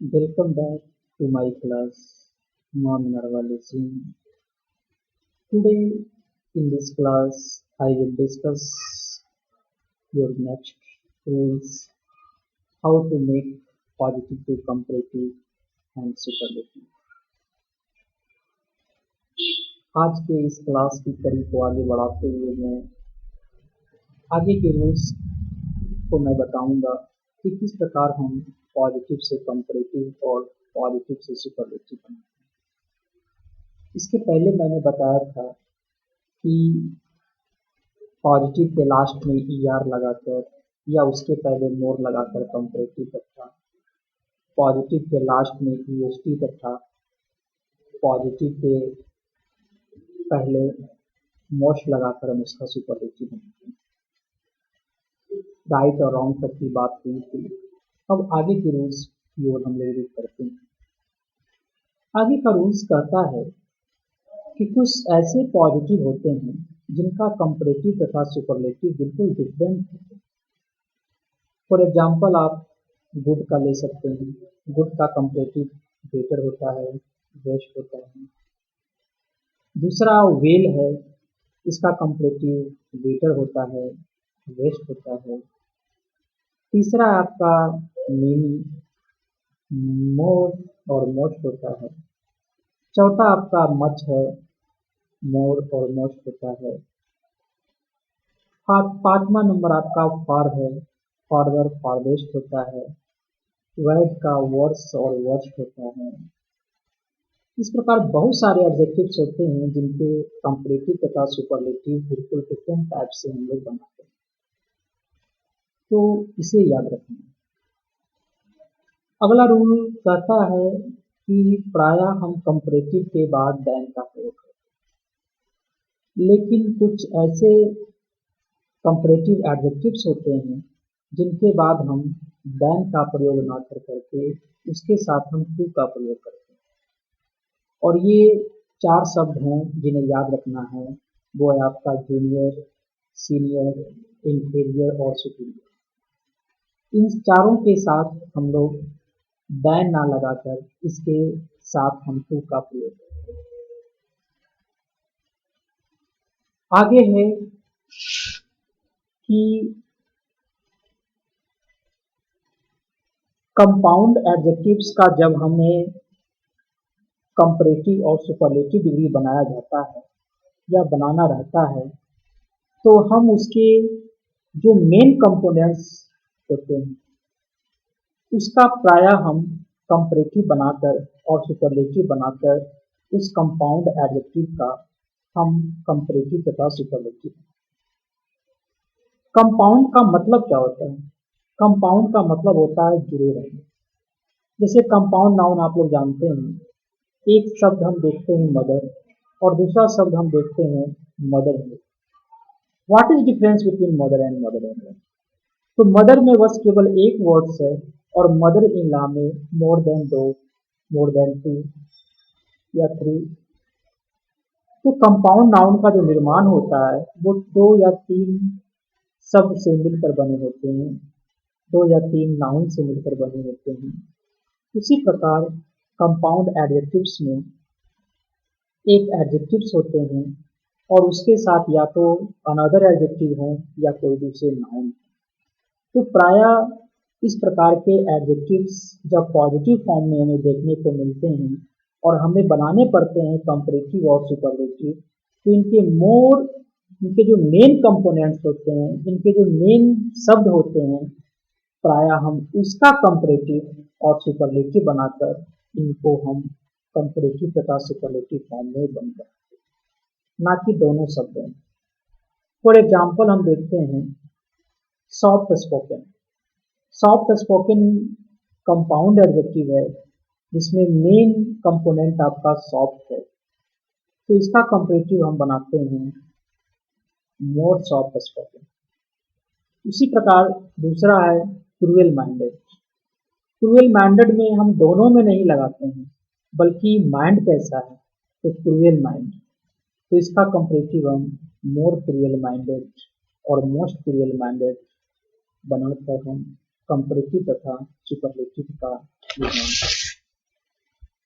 Welcome back to my class, Mom Narwalism. Today in this class, I will discuss your next rules, how to make positive to comparative and superlative. आज के इस class की कड़ी को आगे बढ़ाते हुए मैं आगे के रूल्स को मैं बताऊंगा कि किस प्रकार हम पॉजिटिव से कंपैरेटिव और पॉजिटिव से सुपरलेटिव बनाते हैं। इसके पहले मैंने बताया था कि पॉजिटिव के लास्ट में ER लगाकर या उसके पहले मोर लगाकर कंपैरेटिव तथा पॉजिटिव के लास्ट में EST तथा पॉजिटिव के पहले मोस्ट लगाकर हम इसका सुपरलेटिव बनाते हैं। राइट और रॉन्ग तक की बात हुई थी। अब आगे के रूल्स की ओर हम लोग रीड करते हैं। आगे का रूल्स कहता है कि कुछ ऐसे पॉजिटिव होते हैं जिनका कंपैरेटिव तथा सुपरलेटिव बिल्कुल डिफरेंट है। फॉर एग्जांपल आप गुड का ले सकते हैं। गुड का कंपैरेटिव बेटर होता है, बेस्ट होता है। दूसरा वेल है, इसका कंपैरेटिव बेटर होता है, बेस्ट होता है। तीसरा आपका मेनी, मोर और मोस्ट होता है। चौथा आपका मच है, मोर और मोस्ट होता है। पांचवा नंबर आपका फार है, फारदर फारवेस्ट होता है। वैड का वर्स और वर्स्ट होता है। इस प्रकार बहुत सारे एडजेक्टिव्स होते हैं जिनके कंपैरेटिव तथा सुपरलेटिव बिल्कुल डिफरेंट टाइप से हम लोग बनाते हैं, तो इसे याद रखना। अगला रूल कहता है कि प्रायः हम कंपैरेटिव के बाद देन का प्रयोग करते हैं, लेकिन कुछ ऐसे कंपैरेटिव एडजेक्टिव्स होते हैं जिनके बाद हम देन का प्रयोग ना कर करके उसके साथ हम टू का प्रयोग करते हैं। और ये चार शब्द हैं जिन्हें याद रखना है, वो है आपका जूनियर, सीनियर, इंफीरियर और सुपीरियर। इन चारों के साथ हम लोग देन ना लगाकर इसके साथ हम टू का प्रयोग करते हैं। आगे है कि कंपाउंड एडजेक्टिव्स का जब हमें कंपैरेटिव और सुपरलेटिव डिग्री बनाया जाता है या बनाना रहता है, तो हम उसके जो मेन कंपोनेंट्स होते हैं उसका प्रायः हम कंपैरेटिव बनाकर और सुपरलेटिव बनाकर उस कंपाउंड एडजेक्टिव का हम कंपैरेटिव तथा सुपरलेटिव। कंपाउंड का मतलब क्या होता है? कंपाउंड का मतलब होता है जुड़े रहना। जैसे कंपाउंड नाउन आप लोग जानते हैं, एक शब्द हम देखते हैं मदर और दूसरा शब्द हम देखते हैं mother in law. What is difference between mother and law? तो मदर में बस केवल एक वर्ड्स है और मदर इन लॉ में मोर देन दो, मोर देन टू या थ्री। तो कंपाउंड नाउन का जो निर्माण होता है वो दो या तीन शब्द से मिलकर बने होते हैं, दो या तीन नाउन से मिलकर बने होते हैं। उसी प्रकार कंपाउंड एडजेक्टिव्स में एक एडजेक्टिव्स होते हैं और उसके साथ या तो अनदर एडजेक्टिव हो या कोई दूसरे नाउन। तो प्रायः इस प्रकार के एडजेक्टिव्स जब पॉजिटिव फॉर्म में हमें देखने को मिलते हैं और हमें बनाने पड़ते हैं कंपैरेटिव और सुपरलेटिव, तो इनके जो मेन कंपोनेंट्स होते हैं, इनके जो मेन शब्द होते हैं, प्रायः हम उसका कंपैरेटिव और सुपरलेटिव बनाकर इनको हम कंपैरेटिव तथा सुपरलेटिव फॉर्म में बन जाते हैं, ना कि दोनों शब्दों में। फॉर एग्जाम्पल हम देखते हैं soft spoken. Soft spoken compound adjective है जिसमें मेन कंपोनेंट आपका सॉफ्ट है, तो इसका कंपैरेटिव हम बनाते हैं मोर सॉफ्ट स्पोकन। उसी प्रकार दूसरा है क्रूएल माइंडेड। क्रूएल माइंडेड में हम दोनों में नहीं लगाते हैं, बल्कि माइंड कैसा है तो क्रूएल माइंड, तो इसका कंपैरेटिव हम मोर क्रूएल माइंडेड और मोस्ट क्रूएल माइंडेड बनाकर हम कंपैरेटिव तथा सुपरलेटिव का नाउन।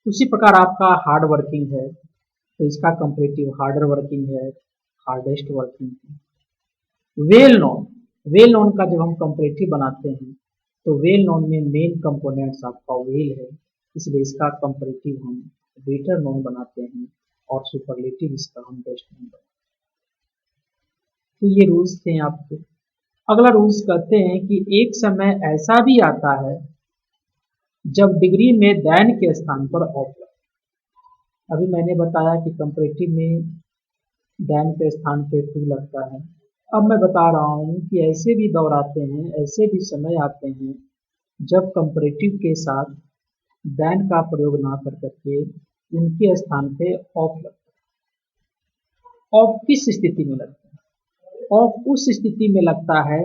उसी प्रकार आपका हार्ड वर्किंग है तो इसका कंपैरेटिव हार्डर वर्किंग है, हार्डेस्ट वर्किंग है। वेल नोन, वेल नोन का जब हम कंपैरेटिव बनाते हैं तो वेल नोन में मेन कंपोनेंट्स आपका वेल है, इसलिए इसका कंपैरेटिव हम बेटर नोन बनाते हैं और सुपरलेटिव इसका हम बेस्ट नोन बनाते हैं। तो ये रूल्स थे आपके। अगला रूल्स कहते हैं कि एक समय ऐसा भी आता है जब डिग्री में देन के स्थान पर ऑफ लगता है। अभी मैंने बताया कि कंपैरेटिव में देन के स्थान पे टू लगता है। अब मैं बता रहा हूँ कि ऐसे भी दौर आते हैं, ऐसे भी समय आते हैं जब कंपैरेटिव के साथ देन का प्रयोग ना कर करके उनके स्थान पे ऑफ लगता है। ऑफ किस स्थिति में लगता है? ऑफ उस स्थिति में लगता है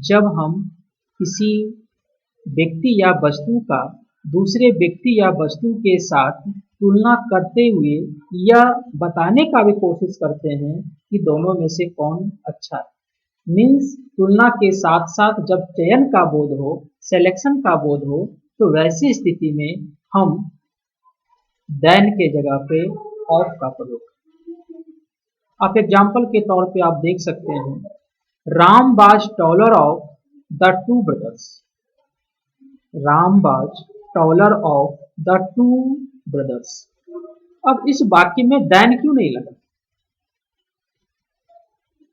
जब हम किसी व्यक्ति या वस्तु का दूसरे व्यक्ति या वस्तु के साथ तुलना करते हुए या बताने का भी कोशिश करते हैं कि दोनों में से कौन अच्छा है। मीन्स तुलना के साथ साथ जब चयन का बोध हो, सिलेक्शन का बोध हो, तो वैसी स्थिति में हम देन के जगह पे ऑफ का प्रयोग करते हैं। आप एग्जाम्पल के तौर पे आप देख सकते हैं, Ram was taller of the two brothers. Ram was taller of the two brothers. अब इस वाक्य में देन क्यों नहीं लगा?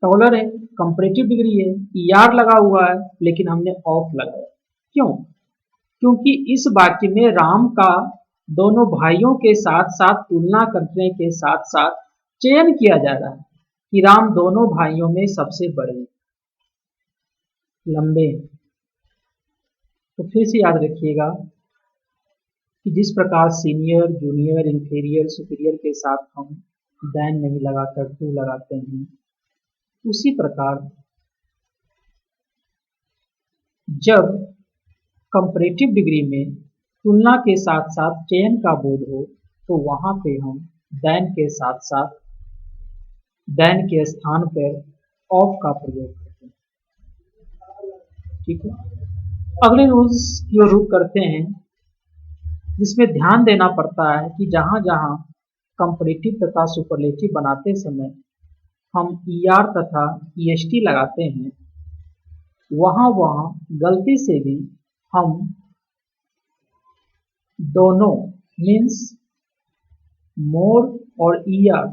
टॉलर है, कंपैरेटिव डिग्री है, ईआर लगा हुआ है, लेकिन हमने ऑफ लगाया। क्यों? क्योंकि इस वाक्य में राम का दोनों भाइयों के साथ साथ तुलना करने के साथ साथ चयन किया जा रहा है कि राम दोनों भाइयों में सबसे बड़े लंबे। तो फिर से याद रखिएगा कि जिस प्रकार सीनियर, जूनियर, इंफीरियर, सुपीरियर के साथ हम देन नहीं लगाकर टू लगाते हैं, उसी प्रकार जब कंपैरेटिव डिग्री में तुलना के साथ साथ चयन का बोध हो तो वहां पे हम देन के साथ साथ देन के स्थान पर ऑफ का प्रयोग करते हैं। ठीक है, अगले रूल्स की ओर रुख करते हैं, जिसमें ध्यान देना पड़ता है कि जहां जहां कंपैरेटिव तथा सुपरलेटिव बनाते समय हम ईआर तथा ईएसटी लगाते हैं, वहां वहां गलती से भी हम दोनों मीन्स मोर और ईआर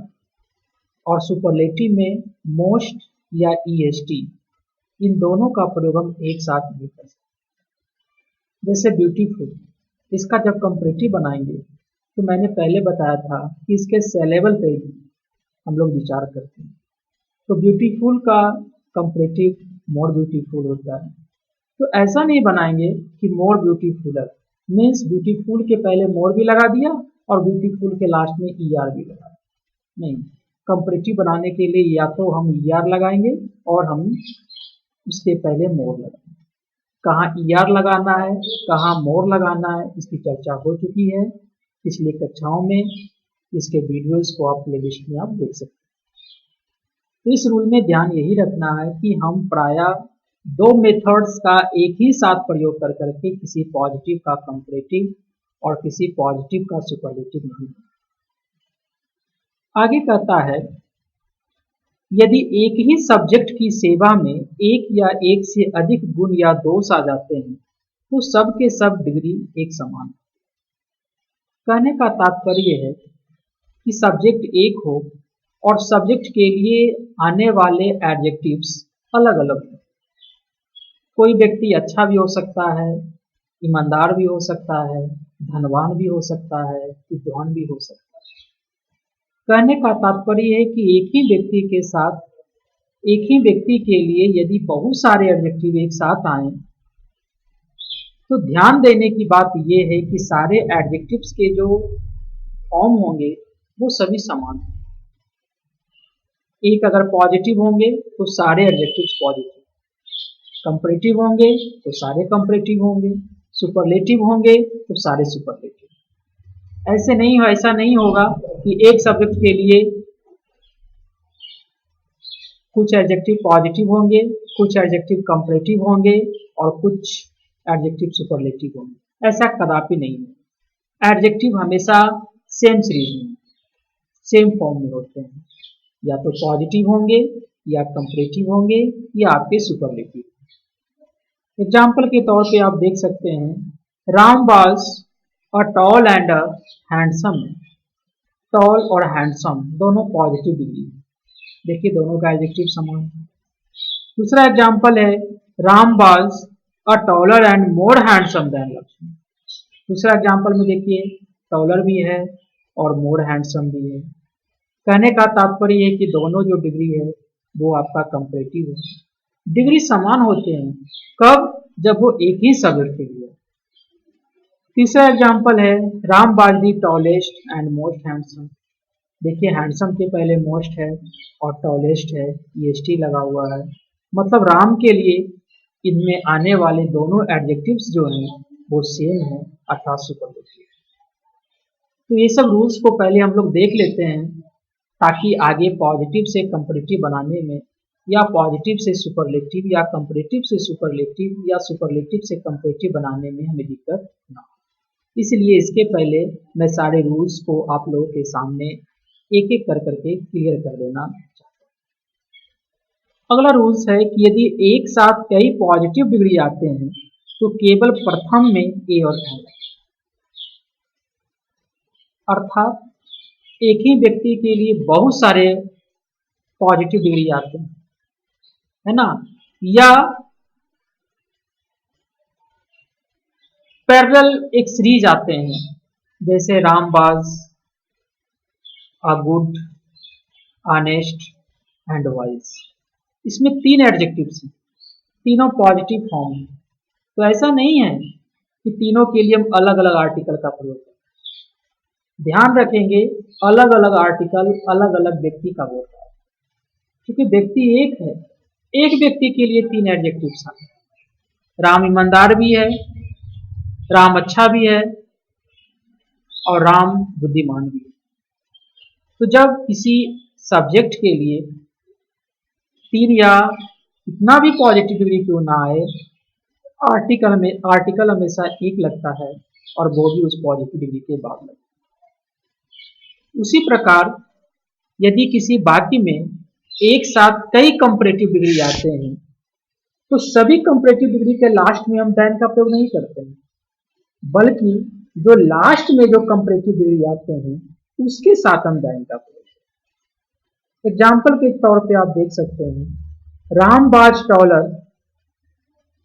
और सुपरलेटिव में मोस्ट या ईएसटी, इन दोनों का प्रयोग हम एक साथ नहीं कर सकते। जैसे ब्यूटीफुल, इसका जब कंपैरेटिव बनाएंगे तो मैंने पहले बताया था कि इसके सिलेबल पे भी हम लोग विचार करते हैं। तो ब्यूटीफुल का कंपैरेटिव मोर ब्यूटीफुल होता है। तो ऐसा नहीं बनाएंगे कि मोर ब्यूटीफुलर मीन्स ब्यूटीफुल के पहले मोर भी लगा दिया और ब्यूटीफुल के लास्ट में ईआर भी लगा दिया। नहीं, कंपैरेटिव बनाने के लिए या तो हम ईआर लगाएंगे और हम उसके पहले मोर लगाएंगे। कहाँ ईआर लगाना है, कहाँ मोर लगाना है, इसकी चर्चा हो चुकी है पिछली कक्षाओं में। इसके वीडियोस को आप प्लेलिस्ट में आप देख सकते हैं। तो इस रूल में ध्यान यही रखना है कि हम प्रायः दो मेथड्स का एक ही साथ प्रयोग कर करके किसी पॉजिटिव का कंपैरेटिव और किसी पॉजिटिव का सुपरलेटिव नहीं। आगे कहता है, यदि एक ही सब्जेक्ट की सेवा में एक या एक से अधिक गुण या दोष आ जाते हैं तो सब के सब डिग्री एक समान। कहने का तात्पर्य है कि सब्जेक्ट एक हो और सब्जेक्ट के लिए आने वाले एडजेक्टिव्स अलग अलग हो। कोई व्यक्ति अच्छा भी हो सकता है, ईमानदार भी हो सकता है, धनवान भी हो सकता है, विद्वान भी हो सकता है। कहने का तात्पर्य है कि एक ही व्यक्ति के साथ एक ही व्यक्ति के लिए यदि बहुत सारे एडजेक्टिव एक साथ आए तो ध्यान देने की बात यह है कि सारे एडजेक्टिव्स के जो फॉर्म होंगे वो सभी समान होंगे। एक अगर पॉजिटिव होंगे तो सारे एडजेक्टिव्स पॉजिटिव, कंपैरेटिव होंगे तो सारे कंपैरेटिव होंगे, सुपरलेटिव होंगे तो सारे सुपरलेटिव। ऐसा नहीं होगा कि एक सब्जेक्ट के लिए कुछ एडजेक्टिव पॉजिटिव होंगे, कुछ एडजेक्टिव कंपैरेटिव होंगे और कुछ एडजेक्टिव सुपरलेटिव होंगे। ऐसा कदापि नहीं है। एडजेक्टिव हमेशा सेम सीरीज में, सेम फॉर्म में होते हैं, या तो पॉजिटिव होंगे, या कंपैरेटिव होंगे, या आपके सुपरलेटिव। एग्जाम्पल के तौर पे आप देख सकते हैं, Ram was a tall and a handsome. Tall और हैंडसम दोनों पॉजिटिव डिग्री, देखिए दोनों का एडजेक्टिव समान है। दूसरा एग्जाम्पल है, Ram was a taller and more handsome than Lakshman. दूसरा एग्जाम्पल में देखिए, टॉलर भी है और मोर हैंडसम भी है। कहने का तात्पर्य है कि दोनों जो डिग्री है वो आपका कंपैरेटिव है। डिग्री समान होते हैं कब? जब वो एक ही सब्जेक्ट के लिए। तीसरा एग्जाम्पल है, Ram was the tallest and most handsome. देखिए हैंडसम के पहले मोस्ट है और टॉलेस्ट है, ईएसटी लगा हुआ है, मतलब राम के लिए इनमें आने वाले दोनों एडजेक्टिव्स जो हैं वो सेम है, अर्थात सुपरलेटिव। तो ये सब रूल्स को पहले हम लोग देख लेते हैं, ताकि आगे पॉजिटिव से कंपैरेटिव बनाने में, या पॉजिटिव से सुपरलेटिव, या कंपैरेटिव से सुपरलेटिव, या सुपरलेटिव से कंपैरेटिव बनाने में हमें दिक्कत ना हो। इसलिए इसके पहले मैं सारे रूल्स को आप लोगों के सामने एक एक कर करके क्लियर कर देना चाहता हूँ। अगला रूल्स है कि यदि एक साथ कई पॉजिटिव डिग्री आते हैं तो केवल प्रथम में ए और एन, अर्थात एक ही व्यक्ति के लिए बहुत सारे पॉजिटिव डिग्री आते हैं, है ना, या पैरेलल एक सीरीज आते हैं, जैसे Ram was a good, honest and wise. इसमें तीन एडजेक्टिव्स हैं, तीनों पॉजिटिव फॉर्म है। तो ऐसा नहीं है कि तीनों के लिए हम अलग अलग आर्टिकल का प्रयोग करें। ध्यान रखेंगे, अलग अलग आर्टिकल अलग अलग व्यक्ति का होता है, क्योंकि व्यक्ति एक है, एक व्यक्ति के लिए तीन एडजेक्टिव्स आते हैं। राम ईमानदार भी है, राम अच्छा भी है, और राम बुद्धिमान भी है। तो जब किसी सब्जेक्ट के लिए तीन या कितना भी पॉजिटिव डिग्री क्यों ना आए, आर्टिकल हमेशा एक लगता है, और वो भी उस पॉजिटिव डिग्री के बाद लगता है। उसी प्रकार यदि किसी वाक्य में एक साथ कई कंपैरेटिव डिग्री आते हैं, तो सभी कंपैरेटिव डिग्री के लास्ट में हम देन का प्रयोग नहीं करते हैं, बल्कि जो लास्ट में जो कंपैरेटिव डिग्री आते हैं उसके साथ हम देन का प्रयोग करते हैं। एग्जाम्पल के तौर पे आप देख सकते हैं, Ram was taller,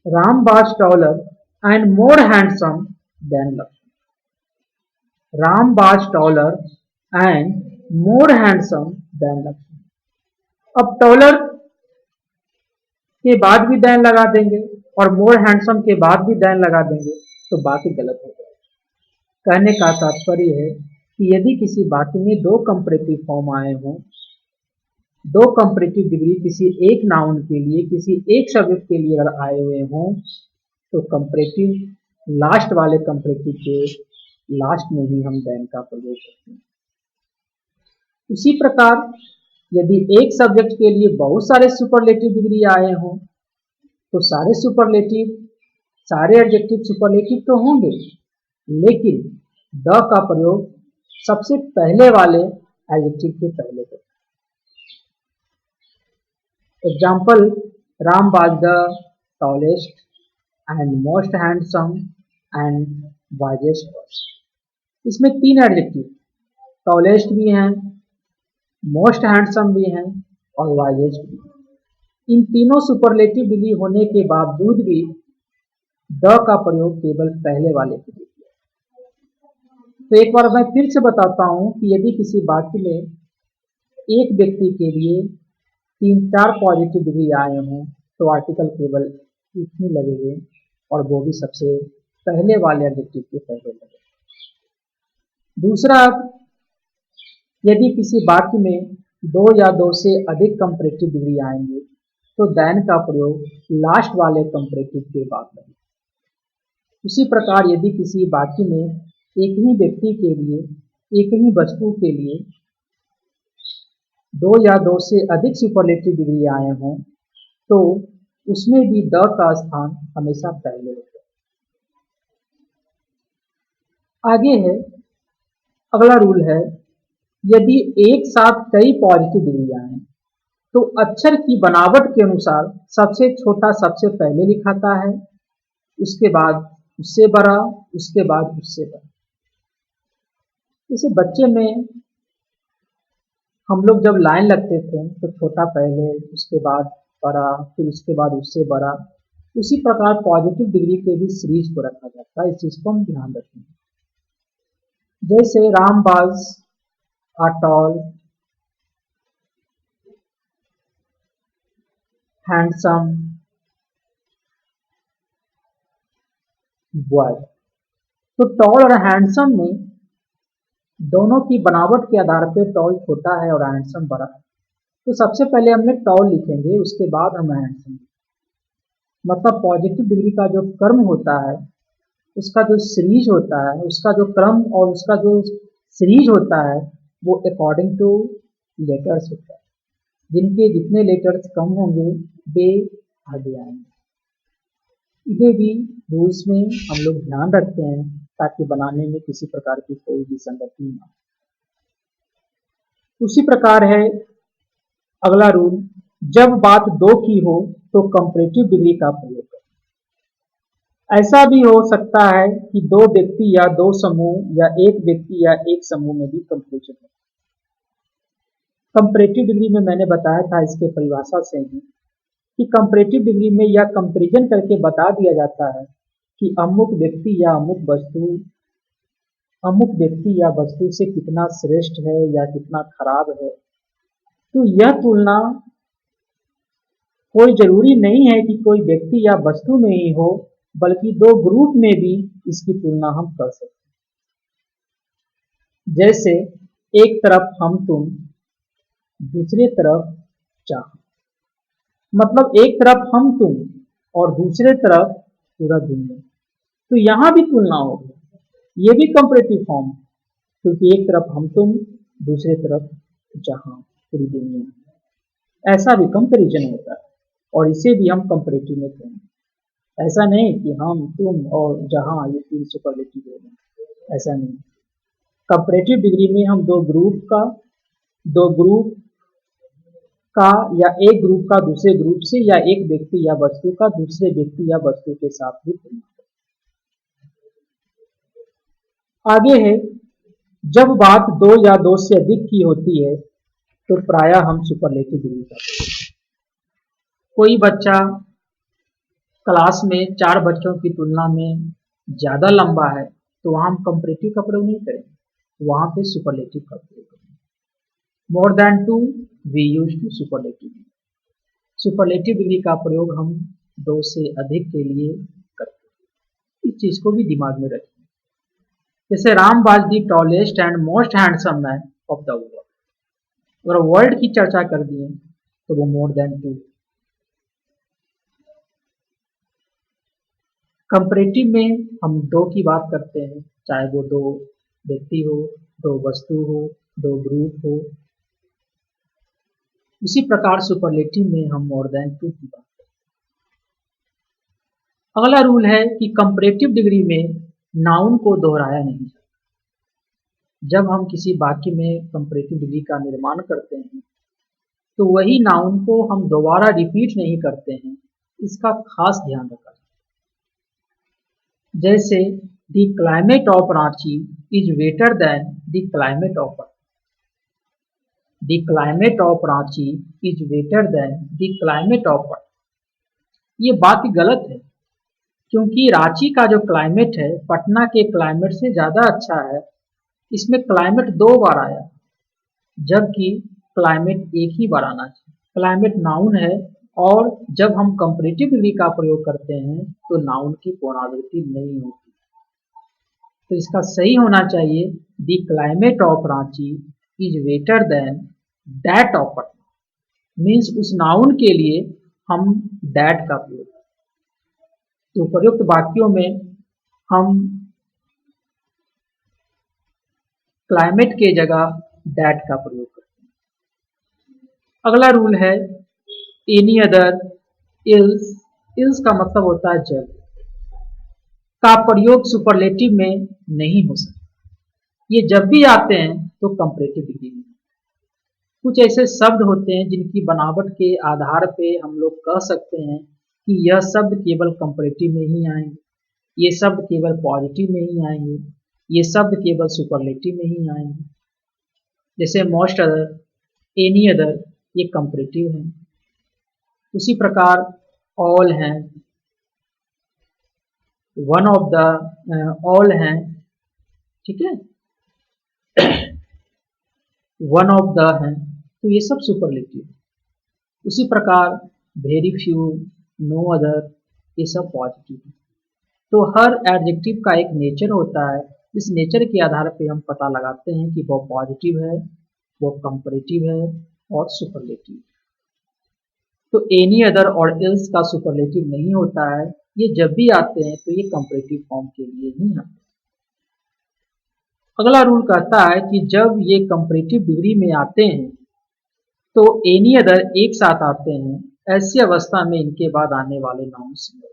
Ram was taller and more handsome than Lakshman. Ram was taller and more handsome than Lakshman. अब टॉलर के बाद भी देन लगा देंगे और मोर हैंडसम के बाद भी देन लगा देंगे तो बाकी गलत हो जाएगा। कहने का तात्पर्य है कि यदि किसी वाक्य में दो कंपैरेटिव फॉर्म आए हों, दो कंपैरेटिव डिग्री किसी एक नाउन के लिए, किसी एक सब्जेक्ट के लिए अगर आए हुए हों, तो कंपैरेटिव लास्ट वाले कंपैरेटिव के लास्ट में भी हम देन का प्रयोग करते हैं। उसी प्रकार यदि एक सब्जेक्ट के लिए बहुत सारे सुपरलेटिव डिग्री आए हों, तो सारे सुपरलेटिव, सारे एडजेक्टिव सुपरलेटिव तो होंगे, लेकिन द का प्रयोग सबसे पहले वाले एडजेक्टिव के पहले करें। Example, Ram was the tallest and most handsome and wisest person. इसमें तीन एडजेक्टिव, टॉलेस्ट भी हैं, मोस्ट हैंडसम भी हैं और वाइजेस्ट भी। इन तीनों सुपरलेटिव डिग्री होने के बावजूद भी द का प्रयोग केवल पहले वाले के लिए किया। तो एक बार मैं फिर से बताता हूं कि यदि किसी वाक्य में एक व्यक्ति के लिए तीन चार पॉजिटिव डिग्री आए हों, तो आर्टिकल केवल एक ही लगेंगे, और वो भी सबसे पहले वाले एडजेक्टिव के पहले लगेंगे। दूसरा, यदि किसी वाक्य में दो या दो से अधिक कंपैरेटिव डिग्री आएंगे, तो देन का प्रयोग लास्ट वाले कंपैरेटिव के बाद लगेगा। उसी प्रकार यदि किसी वाक्य में एक ही व्यक्ति के लिए, एक ही वस्तु के लिए दो या दो से अधिक सुपरलेटिव डिग्री आए हों, तो उसमें भी द का स्थान हमेशा पहले होगा। आगे है, अगला रूल है, यदि एक साथ कई पॉजिटिव डिग्रियां हैं तो अक्षर की बनावट के अनुसार सबसे छोटा सबसे पहले लिखाता है, उसके बाद उससे बड़ा, उसके बाद उससे बड़ा। जैसे बच्चे में हम लोग जब लाइन लगते थे तो छोटा पहले, उसके बाद बड़ा, फिर उसके बाद उससे बड़ा। उसी प्रकार पॉजिटिव डिग्री के भी सीरीज को रखा जाता है, इस चीज को हम ध्यान रखें। जैसे रामबाज are tall, handsome boy। तो टॉल और हैंडसम में दोनों की बनावट के आधार पर टॉल छोटा है और हैंडसम बड़ा है। तो सबसे पहले हमने टॉल लिखेंगे, उसके बाद हम हैंडसम। मतलब पॉजिटिव डिग्री का जो क्रम होता है, उसका जो सीरीज होता है, उसका जो क्रम और उसका जो सीरीज होता है वो अकॉर्डिंग टू लेटर्स होता है। जिनके जितने लेटर्स कम होंगे वे आगे आएंगे। इसे भी रूल्स में हम लोग ध्यान रखते हैं ताकि बनाने में किसी प्रकार की कोई भी संगति ना हो। उसी प्रकार है अगला रूल, जब बात दो की हो तो कंपैरेटिव डिग्री का प्रयोग करें। ऐसा भी हो सकता है कि दो व्यक्ति या दो समूह या एक व्यक्ति या एक समूह में भी कंपैरिजन हो। कंपैरेटिव डिग्री में मैंने बताया था इसके परिभाषा से ही कि कंपैरेटिव डिग्री में यह कंपैरिजन करके बता दिया जाता है कि अमुक व्यक्ति या वस्तु से कितना श्रेष्ठ है या कितना खराब है। तो यह तुलना कोई जरूरी नहीं है कि कोई व्यक्ति या वस्तु में ही हो, बल्कि दो ग्रुप में भी इसकी तुलना हम कर सकते हैं। जैसे एक तरफ हम तुम, दूसरे तरफ चाह। मतलब एक तरफ हम तुम और दूसरे तरफ पूरा दुनिया। तो यहां भी तुलना होगी, ये भी कंपैरेटिव फॉर्म, क्योंकि एक तरफ हम तुम, दूसरे तरफ जहां, पूरी दुनिया। ऐसा भी कंपैरिजन होता है और इसे भी हम कंपैरेटिव में कहेंगे। ऐसा नहीं कि हम तुम और जहां ये तीन सुपरलेटिव हो गए, ऐसा नहीं। कंपैरेटिव डिग्री में हम दो ग्रुप का या एक ग्रुप का दूसरे ग्रुप से या एक व्यक्ति या वस्तु का दूसरे व्यक्ति या वस्तु के साथ भी तुलना। आगे है, जब बात दो या दो से अधिक की होती है तो प्रायः हम सुपरलेटिव डिग्री करते हैं। कोई बच्चा क्लास में चार बच्चों की तुलना में ज्यादा लंबा है तो वहां हम कंपैरेटिव का प्रयोग नहीं करेंगे, वहां पे सुपरलेटिव का प्रयोग करेंगे। More than two we use to superlative. Superlative degree का प्रयोग हम दो से अधिक के लिए करते हैं। इस चीज को भी दिमाग में रखें। जैसे Ram was the tallest and most handsome man of the world. अगर वर्ल्ड की चर्चा कर दिए तो वो मोर देन टू। कंपैरेटिव में हम दो की बात करते हैं, चाहे वो दो व्यक्ति हो, दो वस्तु हो, दो ग्रुप हो। उसी प्रकार सुपरलेटिव में हम मोर देन टू की बात करते हैं। अगला रूल है कि कंपैरेटिव डिग्री में नाउन को दोहराया नहीं जाता। जब हम किसी वाक्य में कंपैरेटिव डिग्री का निर्माण करते हैं तो वही नाउन को हम दोबारा रिपीट नहीं करते हैं, इसका खास ध्यान रखा जाए। जैसे the climate of Ranchi is wetter than the climate of Patna. The climate of Ranchi is wetter than the climate of Patna. ये बात गलत है, क्योंकि रांची का जो क्लाइमेट है पटना के क्लाइमेट से ज्यादा अच्छा है। इसमें क्लाइमेट दो बार आया, जबकि क्लाइमेट एक ही बार आना चाहिए। क्लाइमेट नाउन है और जब हम कंपैरेटिव डिग्री का प्रयोग करते हैं तो नाउन की पुनरावृत्ति नहीं होती। तो इसका सही होना चाहिए, the climate of Ranchi is wetter than that of Patna. Means उस नाउन के लिए हम दैट का प्रयोग करते हैं। तो उपयुक्त वाक्यों में हम क्लाइमेट के जगह दैट का प्रयोग करते हैं। अगला रूल है एनी अदर, इल्स। इल्स का मतलब होता है जब। का प्रयोग सुपरलेटिव में नहीं हो सकता। ये जब भी आते हैं तो कंपैरेटिव डिग्री में। कुछ ऐसे शब्द होते हैं जिनकी बनावट के आधार पे हम लोग कह सकते हैं कि यह शब्द केवल कंपैरेटिव में ही आएंगे, ये शब्द केवल पॉजिटिव में ही आएंगे, ये शब्द केवल सुपरलेटिव में ही आएंगे। जैसे मोस्ट अदर, एनी अदर, ये कंपैरेटिव हैं। उसी प्रकार ऑल हैं, वन ऑफ द, ऑल हैं, ठीक है, वन ऑफ द हैं, तो ये सब सुपरलेटिव। उसी प्रकार वेरी फ्यू, नो अदर, ये सब पॉजिटिव है। तो हर एडजेक्टिव का एक नेचर होता है, इस नेचर के आधार पे हम पता लगाते हैं कि वो पॉजिटिव है, वो कंपैरेटिव है और सुपरलेटिव। तो एनी अदर और एल्स का सुपरलेटिव नहीं होता है, ये जब भी आते हैं तो ये कंपैरेटिव फॉर्म के लिए ही आते हैं। अगला रूल कहता है कि जब ये कंपैरेटिव डिग्री में आते हैं तो एनी अदर एक साथ आते हैं, ऐसी अवस्था में इनके बाद आने वाले नाउन सिंगल।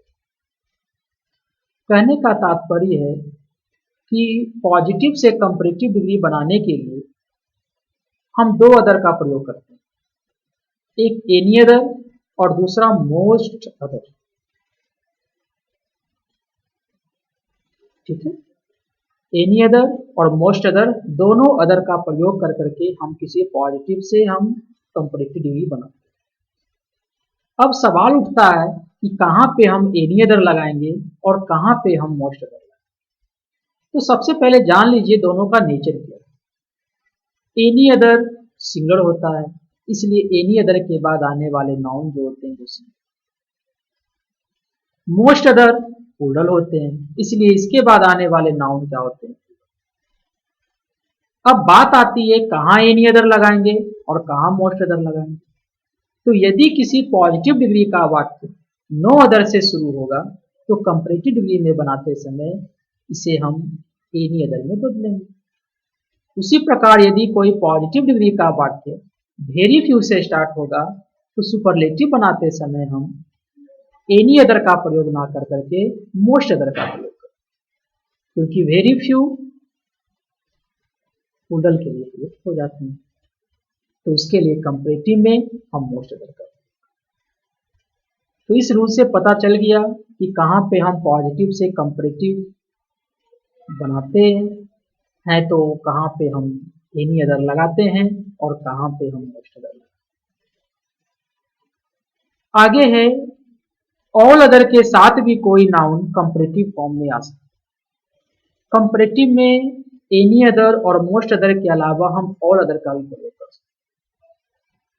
कहने का तात्पर्य है कि पॉजिटिव से कंपैरेटिव डिग्री बनाने के लिए हम दो अदर का प्रयोग करते हैं, एक एनी अदर और दूसरा मोस्ट अदर, ठीक है। एनी अदर और मोस्ट अदर, दोनों अदर का प्रयोग कर करके हम किसी पॉजिटिव से हम कंपैरेटिव डिग्री बनाते हैं। अब सवाल उठता है कि कहाँ पे हम एनी अदर लगाएंगे और कहाँ पे हम मोस्ट अदर लगाएंगे। तो सबसे पहले जान लीजिए दोनों का नेचर क्या है। एनी अदर सिंगुलर होता है, इसलिए एनी अदर के बाद आने वाले नाउन जो होते हैं वो सिंगुलर। मोस्ट अदर प्लूरल होते हैं, इसलिए इसके बाद आने वाले नाउन क्या होते हैं। अब बात आती है कहाँ एनी अदर लगाएंगे और कहाँ मोस्ट अदर लगाएंगे। तो यदि किसी पॉजिटिव डिग्री का वाक्य नो अदर से शुरू होगा तो कंपैरेटिव डिग्री में बनाते समय इसे हम एनी अदर में बदलेंगे। उसी प्रकार यदि कोई पॉजिटिव डिग्री का वाक्य वेरी फ्यू से स्टार्ट होगा तो सुपरलेटिव बनाते समय हम एनी अदर का प्रयोग ना कर करके मोस्ट अदर का प्रयोग करें, क्योंकि वेरी फ्यू प्लूरल के लिए प्रयोग हो जाते हैं। तो उसके लिए कंपैरेटिव में हम मोस्ट अदर करते हैं। तो इस रूल से पता चल गया कि कहाँ पे हम पॉजिटिव से कंपैरेटिव बनाते हैं तो कहाँ पे हम एनी अदर लगाते हैं और कहाँ पे हम मोस्ट अदर लगाते हैं। आगे है ऑल अदर के साथ भी कोई नाउन कंपैरेटिव फॉर्म में आ सकता है। कंपैरेटिव में एनी अदर और मोस्ट अदर के अलावा हम ऑल अदर का भी प्रयोग कर सकते हैं।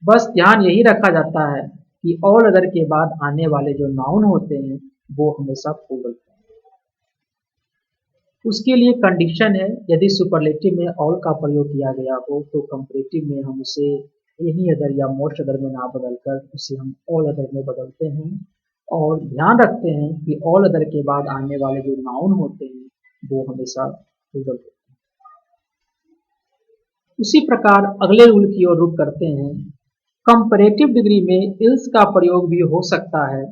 बस ध्यान यही रखा जाता है कि ऑल अदर के बाद आने वाले जो नाउन होते हैं वो हमेशा प्लूरल होते हैं। उसके लिए कंडीशन है, यदि सुपरलेटिव में ऑल का प्रयोग किया गया हो तो कंपैरेटिव में हम उसे एनी अदर या मोस्ट अदर में ना बदलकर उसे हम ऑल अदर में बदलते हैं और ध्यान रखते हैं कि ऑल अदर के बाद आने वाले जो नाउन होते हैं वो हमेशा प्लूरल होते हैं। उसी प्रकार अगले रूल की ओर रुख करते हैं। कंपैरेटिव डिग्री में इल्स का प्रयोग भी हो सकता है।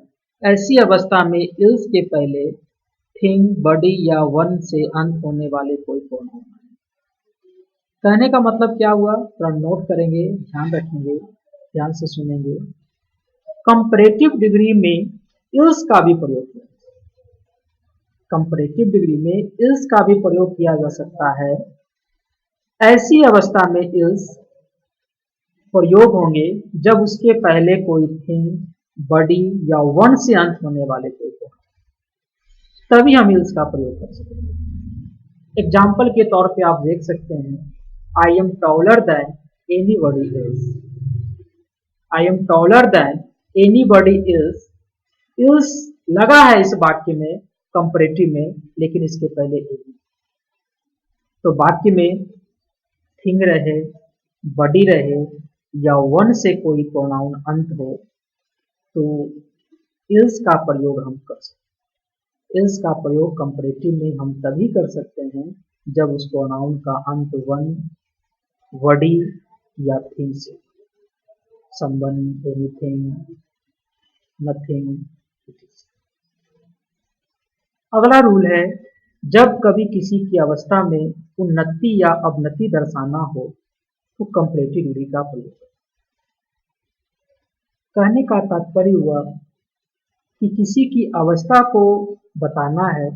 ऐसी अवस्था में इल्स के पहले थिंग, बॉडी या वन से अंत होने वाले कोई प्रोनाउन। कहने का मतलब क्या हुआ, थोड़ा नोट करेंगे, ध्यान रखेंगे, ध्यान से सुनेंगे। कंपैरेटिव डिग्री में इल्स का भी प्रयोग किया, कंपैरेटिव डिग्री में इल्स का भी प्रयोग किया जा सकता है। ऐसी अवस्था में इल्स प्रयोग होंगे जब उसके पहले कोई थिंग, बॉडी या वन से अंत होने वाले कोई हो, तभी हम इल्स का प्रयोग कर सकते हैं। एग्जाम्पल के तौर पे आप देख सकते हैं, I am taller than anybody else. I am taller than anybody else. Ills लगा है इस वाक्य में कंपैरेटिव में, लेकिन इसके पहले एनी। तो वाक्य में थिंग रहे, बॉडी रहे या वन से कोई प्रोनाउन अंत हो तो इल्स का प्रयोग हम कर सकते हैं। इल्स का प्रयोग कंपैरेटिव में हम तभी कर सकते हैं जब उस प्रोनाउन का अंत वन, बॉडी या थिंग से, समवन, एनीथिंग, नथिंग। अगला रूल है, जब कभी किसी की अवस्था में उन्नति या अवनति दर्शाना हो तो कंपैरेटिव डिग्री का प्रयोग करें। कहने का तात्पर्य हुआ कि किसी की अवस्था को बताना है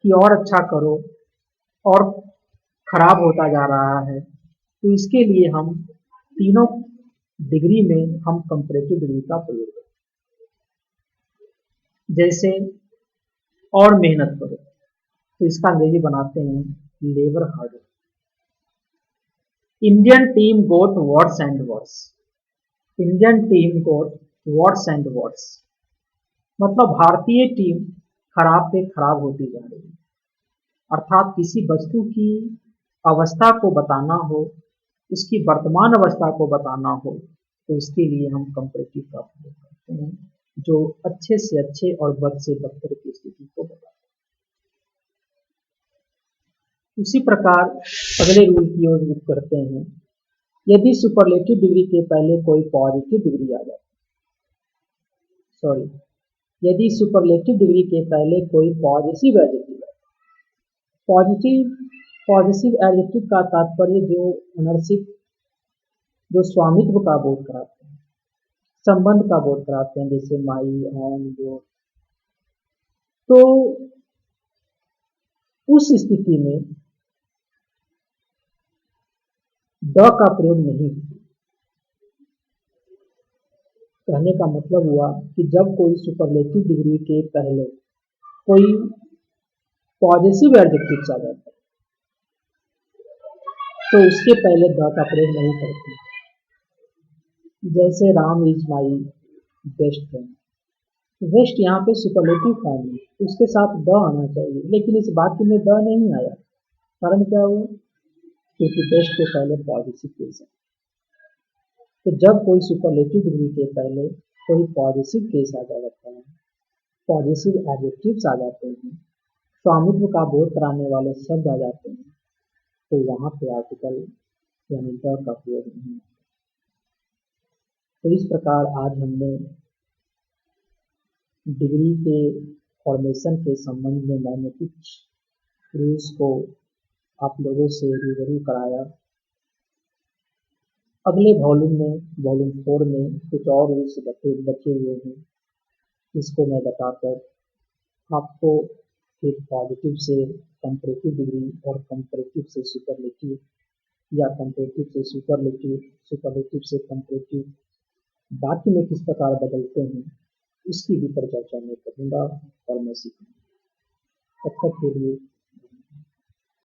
कि और अच्छा करो और खराब होता जा रहा है, तो इसके लिए हम तीनों डिग्री में हम कंपैरेटिव डिग्री का प्रयोग करें। जैसे और मेहनत करो, तो इसका अंग्रेजी बनाते हैं labour hard. Indian team got worse and worse. Indian team got worse and worse मतलब भारतीय टीम खराब पे खराब होती जा रही है। अर्थात किसी वस्तु की अवस्था को बताना हो, उसकी वर्तमान अवस्था को बताना हो, तो इसके लिए हम कंपैरेटिव का प्रयोग करते हैं, जो अच्छे से अच्छे और बद से बदतर की स्थिति को बताता है। उसी प्रकार अगले रूल की ओर रुख करते हैं। यदि सुपरलेटिव डिग्री के पहले कोई पॉजिटिव डिग्री आ जाए, सॉरी, यदि सुपरलेटिव डिग्री के पहले कोई पॉजिटिव एडजेक्टिव है, पॉजिटिव एडजेक्टिव का तात्पर्य जो ओनरशिप, जो स्वामित्व का बोध कराते हैं, संबंध का बोध कराते हैं, जैसे माई, ऑन, जो। तो उस स्थिति में द का प्रयोग नहीं। कहने का मतलब हुआ कि जब कोई सुपरलेटिव डिग्री के पहले कोई पॉजिटिव एडजेक्टिव आ जाता है, तो उसके पहले द का प्रयोग नहीं करते। जैसे Ram is my best friend. Best यहाँ पे सुपरलेटिव फॉर्म है, उसके साथ द आना चाहिए, लेकिन इस वाक्य में द नहीं आया। कारण क्या हुआ? क्योंकि बेस्ट के पहले पॉजिटिव केस है। तो जब कोई सुपरलेटिव डिग्री के पहले कोई पॉजिटिव केस आ जाता है, पॉजिटिव एडजेक्टिव्स आ जाते हैं, स्वामित्व का बोध कराने वाले शब्द आ जाते हैं, तो वहां पे आर्टिकल यानी द का प्रयोग नहीं। तो इस प्रकार आज हमने डिग्री के फॉर्मेशन के संबंध में मैंने कुछ रूल्स को आप लोगों से रूबरू कराया। अगले वॉल्यूम में, वॉल्यूम 4 में कुछ और रूल्स बचे हुए हैं, इसको मैं बताकर आपको एक पॉजिटिव से कंपैरेटिव डिग्री और कंपैरेटिव से सुपरलेटिव या कंपैरेटिव से सुपरलेटिव, सुपरलेटिव से कंपैरेटिव वाक्य में किस प्रकार बदलते हैं, इसकी भी परिचर्चा मैं करूँगा और मैं सीखूँगा। तब तक के लिए